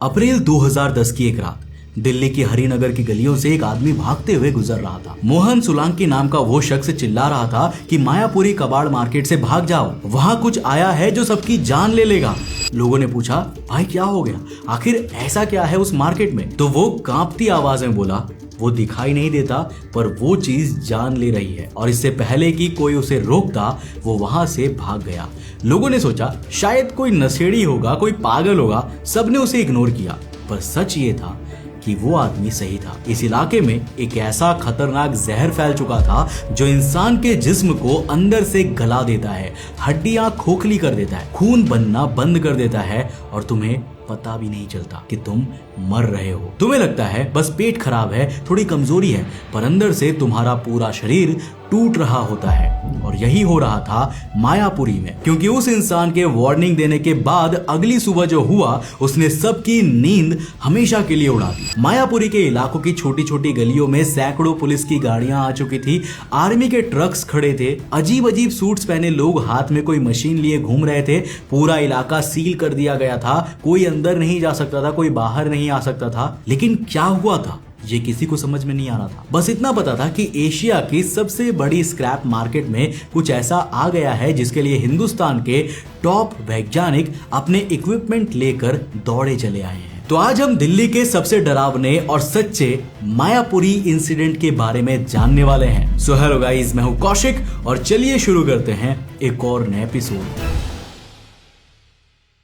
अप्रैल 2010 की एक रात दिल्ली की हरिनगर की गलियों से एक आदमी भागते हुए गुजर रहा था। मोहन सोलंकी नाम का वो शख्स चिल्ला रहा था कि मायापुरी कबाड़ मार्केट से भाग जाओ, वहाँ कुछ आया है जो सबकी जान ले लेगा। लोगों ने पूछा, भाई क्या हो गया, आखिर ऐसा क्या है उस मार्केट में? तो वो कांपती आवाज में बोला, वो दिखाई नहीं देता पर वो चीज जान ले रही है। और इससे पहले कि कोई उसे रोकता वो वहां से भाग गया। लोगों ने सोचा शायद कोई नशेड़ी होगा, कोई पागल होगा, सबने उसे इग्नोर किया। पर सच ये था कि वो आदमी सही था। इस इलाके में एक ऐसा खतरनाक जहर फैल चुका था जो इंसान के जिस्म को अंदर से गला देता है, हड्डियां खोखली कर देता है, खून बनना बंद कर देता है और तुम्हें पता भी नहीं चलता कि तुम मर रहे हो। तुम्हें लगता है बस पेट खराब है, थोड़ी कमजोरी है, पर अंदर से तुम्हारा पूरा शरीर टूट रहा होता है। और यही हो रहा था मायापुरी में, क्योंकि उस इंसान के वार्निंग देने के बाद अगली सुबह जो हुआ उसने सबकी नींद हमेशा के लिए उड़ा दी। मायापुरी के इलाकों की छोटी छोटी गलियों में सैकड़ों पुलिस की गाड़ियां आ चुकी थी, आर्मी के ट्रक्स खड़े थे, अजीब अजीब सूट्स पहने लोग हाथ में कोई मशीन लिए घूम रहे थे। पूरा इलाका सील कर दिया गया था, कोई अंदर नहीं जा सकता था, कोई बाहर नहीं आ सकता था। लेकिन क्या हुआ था ये किसी को समझ में नहीं आ रहा था। बस इतना पता था कि एशिया की सबसे बड़ी स्क्रैप मार्केट में कुछ ऐसा आ गया है जिसके लिए हिंदुस्तान के टॉप वैज्ञानिक अपने इक्विपमेंट लेकर दौड़े चले आए हैं। तो आज हम दिल्ली के सबसे डरावने और सच्चे मायापुरी इंसिडेंट के बारे में जानने वाले हैं। सो हेलो गाइस, मैं हूं कौशिक और चलिए शुरू करते हैं एक और नए एपिसोड।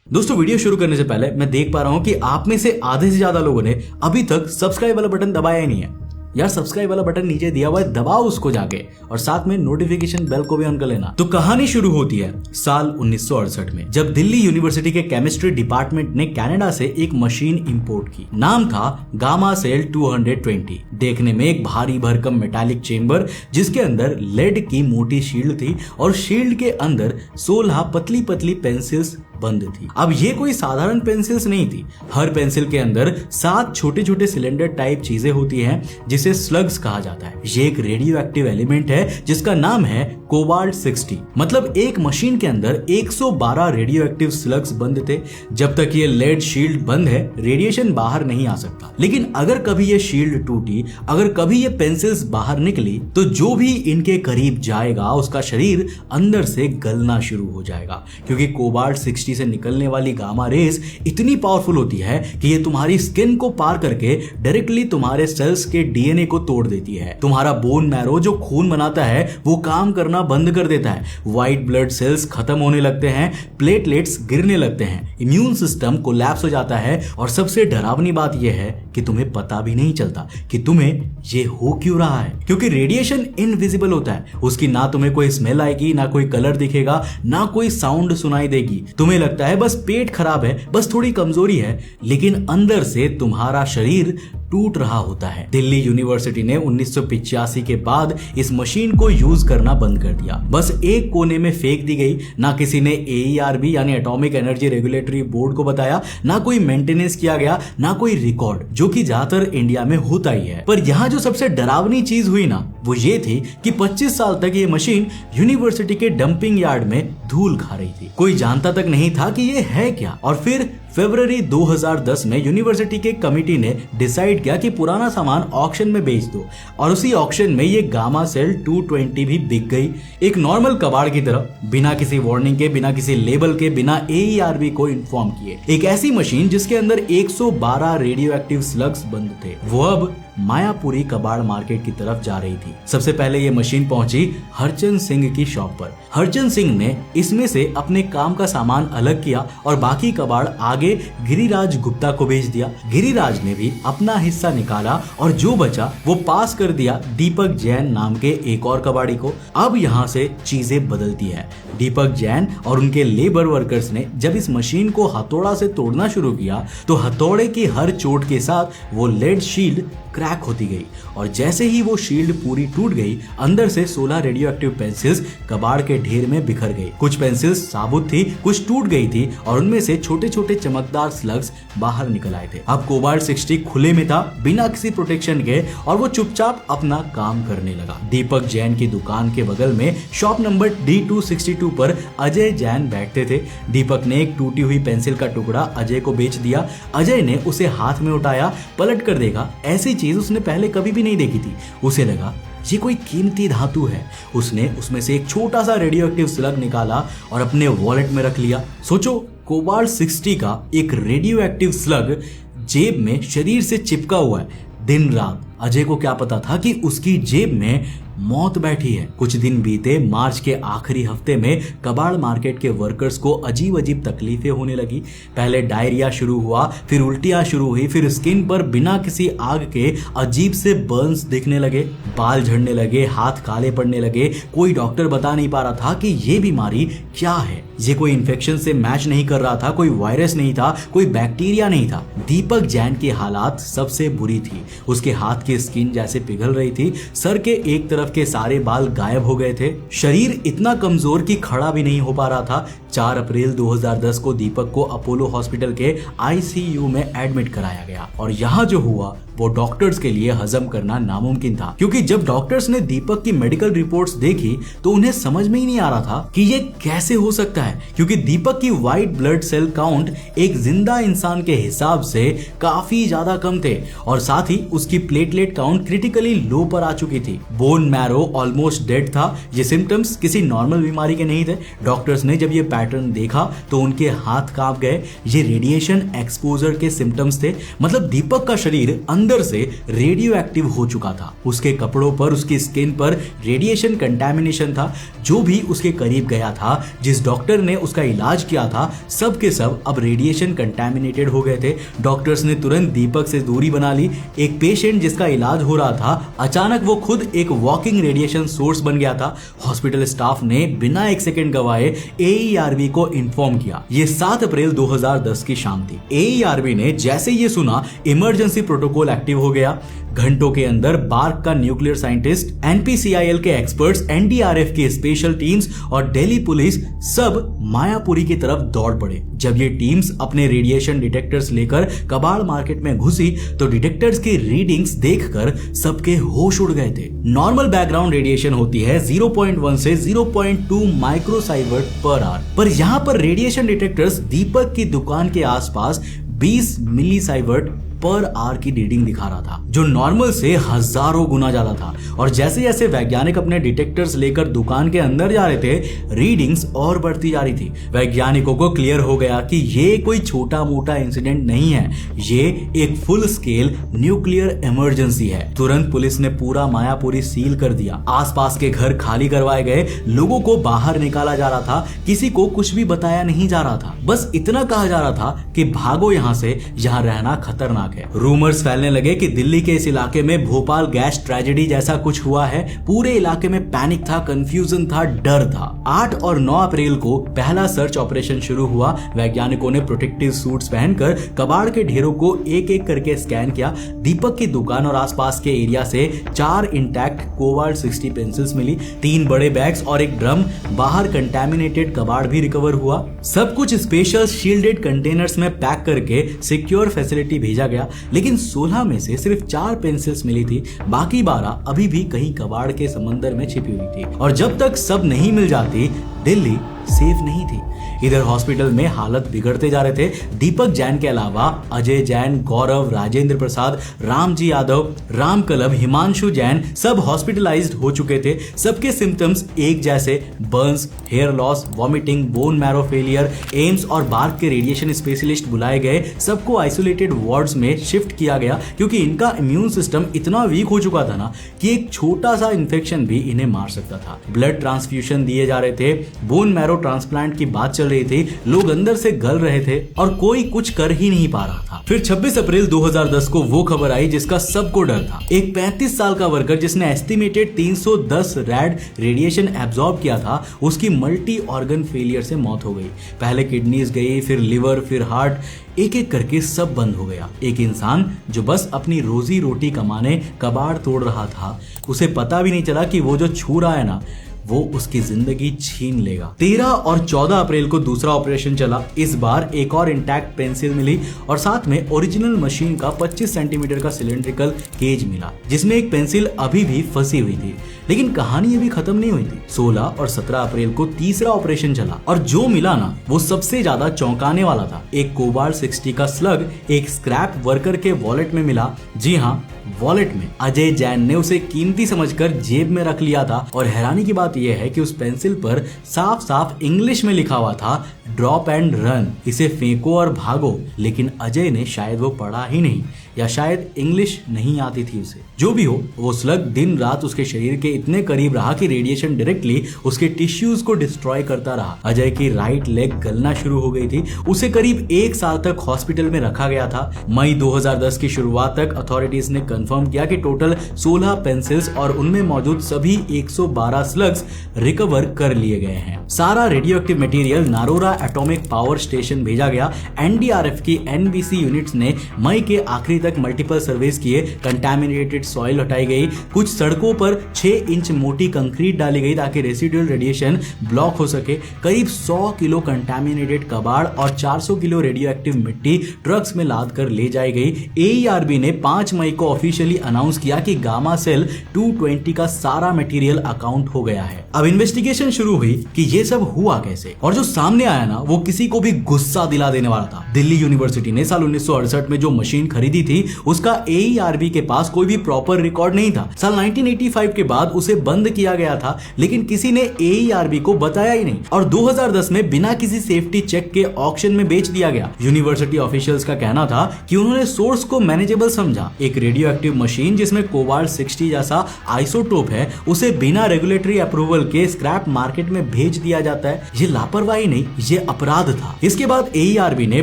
दोस्तों, वीडियो शुरू करने से पहले मैं देख पा रहा हूं कि आप में से आधे से ज्यादा लोगों ने अभी तक सब्सक्राइब वाला बटन दबाया ही नहीं है। यार सब्सक्राइब वाला बटन नीचे दिया हुआ है, दबाओ उसको जाके और साथ में नोटिफिकेशन बेल को भी ऑन कर लेना। तो कहानी शुरू होती है साल 1968 में, जब दिल्ली यूनिवर्सिटी के केमिस्ट्री डिपार्टमेंट ने कनाडा से एक मशीन इंपोर्ट की। नाम था गामा सेल 220। देखने में एक भारी भरकम मेटालिक चेंबर जिसके अंदर लेड की मोटी शील्ड थी और शील्ड के अंदर 16 पतली पतली पेंसिल्स बंद थी। अब ये कोई साधारण पेंसिल्स नहीं थी। हर पेंसिल के अंदर 7 छोटे छोटे सिलेंडर टाइप चीजें होती हैं जिसे स्लग्स कहा जाता है। ये एक रेडियो एक्टिव एलिमेंट है जिसका नाम है कोबाल्ट 60। मतलब एक मशीन के अंदर 112 रेडियो एक्टिव स्लग्स बंद थे। जब तक ये लेड शील्ड बंद है रेडिएशन बाहर नहीं आ सकता। लेकिन अगर कभी ये शील्ड टूटी, अगर कभी ये पेंसिल्स बाहर निकली तो जो भी इनके करीब जाएगा उसका शरीर अंदर से गलना शुरू हो जाएगा, क्योंकि कोबाल्ट 60 से निकलने वाली गामा रेज इतनी पावरफुल होती है कि ये तुम्हारी स्किन को पार करके डायरेक्टली तुम्हारे सेल्स के डीएनए को तोड़ देती है। तुम्हारा बोन मैरो जो खून बनाता है वो काम करना बंद कर देता है, व्हाइट ब्लड सेल्स खत्म होने लगते हैं, प्लेटलेट्स गिरने लगते हैं, इम्यून सिस्टम कोलैप्स हो जाता है और सबसे डरावनी बात यह है कि तुम्हें पता भी नहीं चलता कि तुम्हें ये हो क्यों रहा है, क्योंकि रेडिएशन इनविजिबल होता है। उसकी ना तुम्हें कोई स्मेल आएगी, ना कोई कलर दिखेगा, ना कोई साउंड सुनाई देगी। तुम्हें लगता है बस पेट खराब है, बस थोड़ी कमजोरी है, लेकिन अंदर से तुम्हारा शरीर टूट रहा होता है। दिल्ली यूनिवर्सिटी ने 1985 के बाद इस मशीन को यूज करना बंद कर दिया। बस एक कोने में फेंक दी गई। ना किसी ने AERB यानी एटॉमिक एनर्जी रेगुलेटरी बोर्ड को बताया, ना कोई मेंटेनेंस किया गया, ना कोई रिकॉर्ड, जो कि ज्यादातर इंडिया में होता ही है। पर यहाँ जो सबसे डरावनी चीज हुई ना वो ये थी कि 25 साल तक ये मशीन यूनिवर्सिटी के डंपिंग यार्ड में धूल खा रही थी। कोई जानता तक नहीं था कि ये है क्या। और फिर फरवरी 2010 में यूनिवर्सिटी के कमिटी ने डिसाइड किया कि पुराना सामान ऑक्शन में बेच दो, और उसी ऑक्शन में ये गामा सेल 220 भी बिक गई, एक नॉर्मल कबाड़ की तरह, बिना किसी वार्निंग के, बिना किसी लेबल के, बिना AERB को इन्फॉर्म किए। एक ऐसी मशीन जिसके अंदर 112 रेडियो एक्टिव स्लग्स बंद थे, वो अब मायापुरी कबाड़ मार्केट की तरफ जा रही थी। सबसे पहले ये मशीन पहुंची हरचंद सिंह की शॉप पर। हरचंद सिंह ने इसमें से अपने काम का सामान अलग किया और बाकी कबाड़ आगे गिरिराज गुप्ता को भेज दिया। गिरिराज ने भी अपना हिस्सा निकाला और जो बचा वो पास कर दिया दीपक जैन नाम के एक और कबाड़ी को। अब यहाँ से चीजें बदलती है। दीपक जैन और उनके लेबर वर्कर्स ने जब इस मशीन को हथौड़ा से तोड़ना शुरू किया तो हथौड़े की हर चोट के साथ वो लेड शील्ड क्रैक होती गई और जैसे ही वो शील्ड पूरी टूट गई, अंदर से 16 रेडियो एक्टिव पेंसिल्स कबाड़ के ढेर में बिखर गई। कुछ पेंसिल्स साबुत थी, कुछ टूट गई थी और उनमें से छोटे छोटे चमकदार स्लग्स बाहर निकल आए थे। अब कोबाल्ट 60 खुले में था, बिना किसी प्रोटेक्शन के, और वो चुपचाप अपना काम करने लगा। दीपक जैन की दुकान के बगल में शॉप नंबर D262 पर अजय जैन बैठते थे। दीपक ने एक टूटी हुई पेंसिल का टुकड़ा अजय को बेच दिया। अजय ने उसे हाथ में उठाया, पलट कर देखा, ऐसी चीज उसने पहले कभी भी नहीं देखी थी। उसे लगा ये कोई कीमती धातु है। उसने उसमें से एक छोटा सा रेडियो एक्टिव स्लग निकाला और अपने वॉलेट में रख लिया। सोचो, कोबाल्ट 60 का एक रेडियो एक्टिव स्लग जेब में शरीर से चिपका हुआ है दिन रात। अजय को क्या पता था कि उसकी जेब में मौत बैठी है। कुछ दिन बीते, मार्च के आखिरी हफ्ते में कबाड़ मार्केट के वर्कर्स को अजीब अजीब तकलीफें होने लगी। पहले डायरिया शुरू हुआ, फिर उल्टियां शुरू हुई, फिर स्किन पर बिना किसी आग के अजीब से बर्न्स दिखने लगे, बाल झड़ने लगे, हाथ काले पड़ने लगे। कोई डॉक्टर बता नहीं पा रहा था कि ये बीमारी क्या है। ये कोई इन्फेक्शन से मैच नहीं कर रहा था, कोई वायरस नहीं था, कोई बैक्टीरिया नहीं था। दीपक जैन की हालात सबसे बुरी थी। उसके हाथ की स्किन जैसे पिघल रही थी, सर के एक तरफ के सारे बाल गायब हो गए थे, शरीर इतना कमजोर कि खड़ा भी नहीं हो पा रहा था। 4 अप्रैल 2010 को दीपक को अपोलो हॉस्पिटल के ICU में एडमिट कराया गया और यहाँ जो हुआ वो डॉक्टर्स के लिए हजम करना नामुमकिन था, क्योंकि जब डॉक्टर्स ने दीपक की मेडिकल रिपोर्ट्स देखी तो उन्हें समझ में ही नहीं आ रहा था कि ये कैसे हो सकता है, क्योंकि दीपक की व्हाइट ब्लड सेल काउंट एक जिंदा इंसान के हिसाब से काफी ज्यादा कम थे और साथ ही उसकी प्लेटलेट काउंट क्रिटिकली लो पर आ चुकी थी। बोन मैरो ऑलमोस्ट डेड था। ये सिम्टम्स किसी नॉर्मल बीमारी के नहीं थे। डॉक्टर्स ने जब ये पैटर्न देखा तो उनके हाथ कांप गए। ये रेडिएशन एक्सपोजर के सिम्टम्स थे, मतलब दीपक का शरीर अंदर से रेडियो एक्टिव हो चुका था। उसके कपड़ों पर, उसकी स्किन पर रेडिएशन कंटामिनेशन था। जो भी उसके करीब गया था, जिस डॉक्टर ने उसका इलाज किया था, सब के सब अब रेडिएशन कंटामिनेटेड हो गए थे। डॉक्टर्स ने तुरंत दीपक से दूरी बना ली। एक पेशेंट जिसका इलाज हो रहा था, अचानक वो खुद एक वॉकिंग रेडिएशन सोर्स बन गया था। हॉस्पिटल स्टाफ ने बिना एक सेकंड गवाए AERB को इन्फॉर्म किया। ये 7 अप्रैल 2010 की शाम थी। AERB ने जैसे ये सुना, इमरजेंसी प्रोटोकॉल एक्टिव हो गया। घंटों के अंदर बार्क का न्यूक्लियर साइंटिस्ट, NPCIL के एक्सपर्ट्स, NDRF की स्पेशल टीम्स और दिल्ली पुलिस सब मायापुरी की तरफ दौड़ पड़े। जब ये टीम्स अपने रेडिएशन डिटेक्टर्स लेकर कबाड़ मार्केट में घुसी तो डिटेक्टर्स की रीडिंग्स देखकर सबके होश उड़ गए थे। नॉर्मल बैकग्राउंड रेडिएशन होती है 0.1 से 0.2 माइक्रोसाइवर्ट पर आवर, पर यहाँ पर रेडिएशन डिटेक्टर्स दीपक की दुकान के आसपास 20 मिलीसाइवर्ट पर आवर की रीडिंग दिखा रहा था, जो नॉर्मल से हजारों गुना ज्यादा था। और जैसे जैसे वैज्ञानिक अपने डिटेक्टर्स लेकर दुकान के अंदर जा रहे थे, रीडिंग्स और बढ़ती जा रही थी। वैज्ञानिकों को क्लियर हो गया कि ये कोई छोटा मोटा इंसिडेंट नहीं है, ये एक फुल स्केल न्यूक्लियर इमरजेंसी है। तुरंत पुलिस ने पूरा मायापुरी सील कर दिया। आसपास के घर खाली करवाए गए, लोगों को बाहर निकाला जा रहा था, किसी को कुछ भी बताया नहीं जा रहा था। बस इतना कहा जा रहा था कि भागो यहां से, यहां रहना खतरनाक है। रूमर्स फैलने लगे कि दिल्ली के इस इलाके में भोपाल गैस ट्रेजेडी जैसा कुछ हुआ है। पूरे इलाके में पैनिक था, कंफ्यूजन था, डर था। 8 और 9 अप्रैल को पहला सर्च ऑपरेशन शुरू हुआ। वैज्ञानिकों ने प्रोटेक्टिव सूट्स पहनकर कबाड़ के ढेरों को एक एक करके स्कैन किया। दीपक की दुकान और आसपास के एरिया से 4 इंटैक्ट कोबाल्ट 60 पेंसिल्स मिली, 3 बड़े बैग्स और एक ड्रम। बाहर कंटैमिनेटेड कबाड़ भी रिकवर हुआ। सब कुछ स्पेशल शील्डेड कंटेनर्स में पैक करके सिक्योर फैसिलिटी भेजा गया। लेकिन 16 में से सिर्फ 4 पेंसिल्स मिली थी, बाकी 12 अभी भी कहीं कबाड़ के समंदर में छिपी हुई थी। और जब तक सब नहीं मिल जाती, दिल्ली सेफ नहीं थी। इधर हॉस्पिटल में हालत बिगड़ते जा रहे थे। दीपक जैन के अलावा अजय जैन, गौरव, राजेंद्र प्रसाद, रामजी यादव, राम कलब, हिमांशु जैन सब हॉस्पिटलाइज्ड हो चुके थे। सबके सिम्टम्स एक जैसे, burns, hair loss, vomiting, bone marrow failure. AIIMS और बार्क के रेडिएशन स्पेशलिस्ट बुलाए गए। सबको आइसोलेटेड वार्ड्स में शिफ्ट किया गया, क्योंकि इनका इम्यून सिस्टम इतना वीक हो चुका था ना कि एक छोटा सा इन्फेक्शन भी इन्हें मार सकता था। ब्लड ट्रांसफ्यूजन दिए जा रहे थे। बोन मैरो ट्रांसप्लांट की बात चल रही रही थी, लोग अंदर से गल रहे थे और कोई कुछ कर ही नहीं पा रहा था। फिर 26 अप्रैल 2010 को वो खबर आई जिसका सबको डर था। एक 35 साल का वर्कर जिसने एस्टिमेटेड 310 रैड रेडिएशन एब्जॉर्ब किया था, उसकी मल्टी ऑर्गन फेलियर से मौत हो गई। पहले किडनीज गई, फिर लिवर, फिर हार्ट, एक एक करके सब बंद हो गया। एक इंसान जो बस अपनी रोजी रोटी कमाने कबाड़ तोड़ रहा था, उसे पता भी नहीं चला कि वो जो छू रहा है ना, वो उसकी जिंदगी छीन लेगा। 13 और 14 अप्रैल को दूसरा ऑपरेशन चला। इस बार एक और इंटैक्ट पेंसिल मिली और साथ में ओरिजिनल मशीन का 25 सेंटीमीटर का सिलेंड्रिकल केज मिला, जिसमें एक पेंसिल अभी भी फंसी हुई थी। लेकिन कहानी अभी खत्म नहीं हुई थी। 16 और 17 अप्रैल को तीसरा ऑपरेशन चला और जो मिला ना, वो सबसे ज्यादा चौंकाने वाला था। एक कोबाल्ट 60 का स्लग एक स्क्रैप वर्कर के वॉलेट में मिला। जी हाँ, वॉलेट में। अजय जैन ने उसे कीमती समझकर जेब में रख लिया था और हैरानी की बात यह है कि उस पेंसिल पर साफ साफ इंग्लिश में लिखा हुआ था, ड्रॉप एंड रन, इसे फेंको और भागो। लेकिन अजय ने शायद वो पढ़ा ही नहीं, या शायद इंग्लिश नहीं आती थी उसे। जो भी हो, वो स्लग दिन रात उसके शरीर के इतने करीब रहा कि रेडिएशन डायरेक्टली उसके टिश्यूज को डिस्ट्रॉय करता रहा। अजय की राइट लेग गलना शुरू हो गई थी। उसे करीब 1 साल तक हॉस्पिटल में रखा गया था। मई 2010 की शुरुआत तक अथॉरिटीज ने कंफर्म किया कि टोटल 16 पेंसिल्स और उनमें मौजूद सभी 112 स्लग्स रिकवर कर लिए गए हैं। सारा radioactive material Narora atomic power station भेजा गया। एनडीआरएफ की एनबीसी यूनिट्स ने मई के आखिरी तक मल्टीपल सर्वेस किए। कंटामिनेटेड सॉइल हटाई गई। कुछ सड़कों पर 6 इंच मोटी कंक्रीट डाली गई ताकि रेसिडुअल रेडिएशन ब्लॉक हो सके। करीब 100 किलो कंटामिनेटेड कबाड़ और 400 किलो रेडियो एक्टिव मिट्टी ट्रक्स में लाद कर ले जाई गई। एईआरबी ने 5 मई को ऑफिशियली अनाउंस किया कि गामा सेल 220 का सारा मटेरियल अकाउंट हो गया है। अब इन्वेस्टिगेशन शुरू हुई कि ये सब हुआ कैसे, और जो सामने आया ना, वो किसी को भी गुस्सा दिला देने वाला था। दिल्ली यूनिवर्सिटी ने साल 1968 में जो मशीन खरीदी थी, उसका एईआरबी के पास कोई भी प्रॉपर रिकॉर्ड नहीं था। साल 1985 के बाद उसे बंद किया गया था, लेकिन किसी ने एईआरबी को बताया ही नहीं और 2010 में बिना किसी सेफ्टी चेक के ऑक्शन में बेच दिया गया। यूनिवर्सिटी ऑफिशियल्स का कहना था कि उन्होंने सोर्स को मैनेजेबल समझा। एक रेडियो एक्टिव मशीन जिसमें कोबाल्ट 60 जैसा आइसोटोप है, उसे बिना रेगुलेटरी अप्रूवल के स्क्रैप मार्केट में भेज दिया जाता है। ये लापरवाही नहीं, ये अपराध था। इसके बाद एईआरबी ने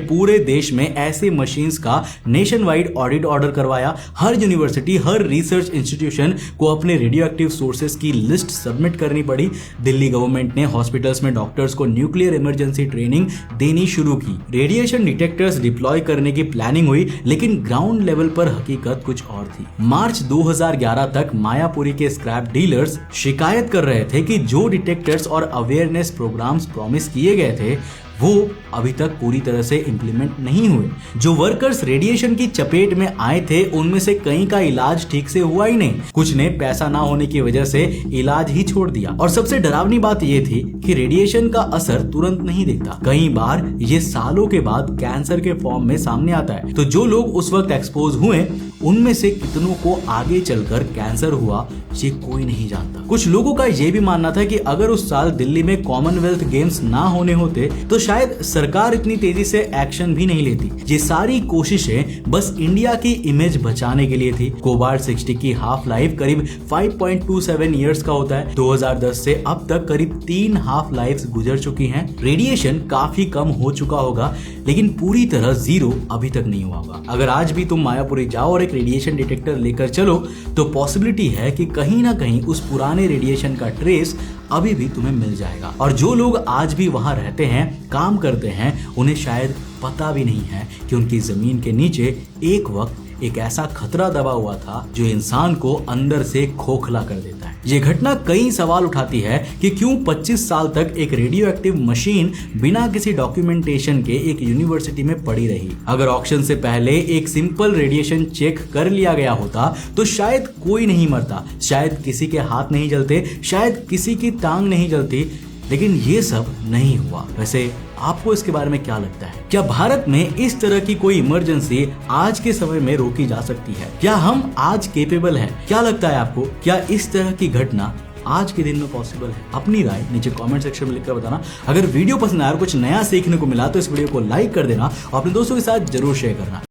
पूरे देश में ऐसे मशीन्स का नेशन वाइड ऑडिट ऑर्डर करवाया। हर यूनिवर्सिटी, हर रिसर्च इंस्टीट्यूशन को अपने रेडियो एक्टिव सोर्सेस की लिस्ट सबमिट करनी पड़ी। दिल्ली गवर्नमेंट ने हॉस्पिटल्स में डॉक्टर्स को न्यूक्लियर इमरजेंसी ट्रेनिंग देनी शुरू की। रेडिएशन डिटेक्टर्स डिप्लॉय करने की प्लानिंग हुई, लेकिन ग्राउंड लेवल पर हकीकत कुछ और थी। मार्च 2011 तक मायापुरी के स्क्रैप डीलर्स शिकायत कर रहे थे कि जो डिटेक्टर्स और अवेयरनेस प्रोग्राम्स प्रॉमिस किए गए थे, वो अभी तक पूरी तरह से इंप्लीमेंट नहीं हुए। जो वर्कर्स रेडिएशन की चपेट में आए थे, उनमें से कई का इलाज ठीक से हुआ ही नहीं। कुछ ने पैसा ना होने की वजह से इलाज ही छोड़ दिया। और सबसे डरावनी बात यह थी कि रेडिएशन का असर तुरंत नहीं दिखता। कई बार ये सालों के बाद कैंसर के फॉर्म में सामने आता है। तो जो लोग उस वक्त एक्सपोज हुए, उनमें से कितनों को आगे चलकर कैंसर हुआ, ये कोई नहीं जानता। कुछ लोगों का यह भी मानना था कि अगर उस साल दिल्ली में कॉमनवेल्थ गेम्स ना होने होते, तो शायद सरकार इतनी तेजी से एक्शन भी नहीं लेती। ये सारी कोशिशें बस इंडिया की इमेज बचाने के लिए थी। कोबाल्ट 60 की हाफ लाइफ करीब 5.27 इयर्स का होता है। 2010 से अब तक करीब 3 हाफ लाइफ्स गुजर चुकी हैं। रेडिएशन काफी कम हो चुका होगा, लेकिन पूरी तरह जीरो अभी तक नहीं हुआ होगा। अगर आज भी तुम मायापुरी जाओ और एक रेडिएशन डिटेक्टर लेकर चलो, तो पॉसिबिलिटी है कि कहीं ना कहीं उस पुराने रेडिएशन का ट्रेस अभी भी तुम्हें मिल जाएगा। और जो लोग आज भी वहां रहते हैं, काम करते हैं, उन्हें शायद पता भी नहीं है कि उनकी जमीन के नीचे एक वक्त एक ऐसा खतरा दबा हुआ था जो इंसान को अंदर से खोखला कर देता है। ये घटना कई सवाल उठाती है कि क्यों 25 साल तक एक रेडियो एक्टिव मशीन बिना किसी डॉक्यूमेंटेशन के एक यूनिवर्सिटी में पड़ी रही। अगर ऑक्शन से पहले एक सिंपल रेडिएशन चेक कर लिया गया होता, तो शायद कोई नहीं मरता, शायद किसी के हाथ नहीं जलते, शायद किसी की टांग नहीं जलती, लेकिन ये सब नहीं हुआ। वैसे आपको इसके बारे में क्या लगता है? क्या भारत में इस तरह की कोई इमरजेंसी आज के समय में रोकी जा सकती है? क्या हम आज केपेबल हैं? क्या लगता है आपको? क्या इस तरह की घटना आज के दिन में पॉसिबल है? अपनी राय नीचे कमेंट सेक्शन में लिखकर बताना। अगर वीडियो पसंद आया और कुछ नया सीखने को मिला तो इस वीडियो को लाइक कर देना और अपने दोस्तों के साथ जरूर शेयर करना।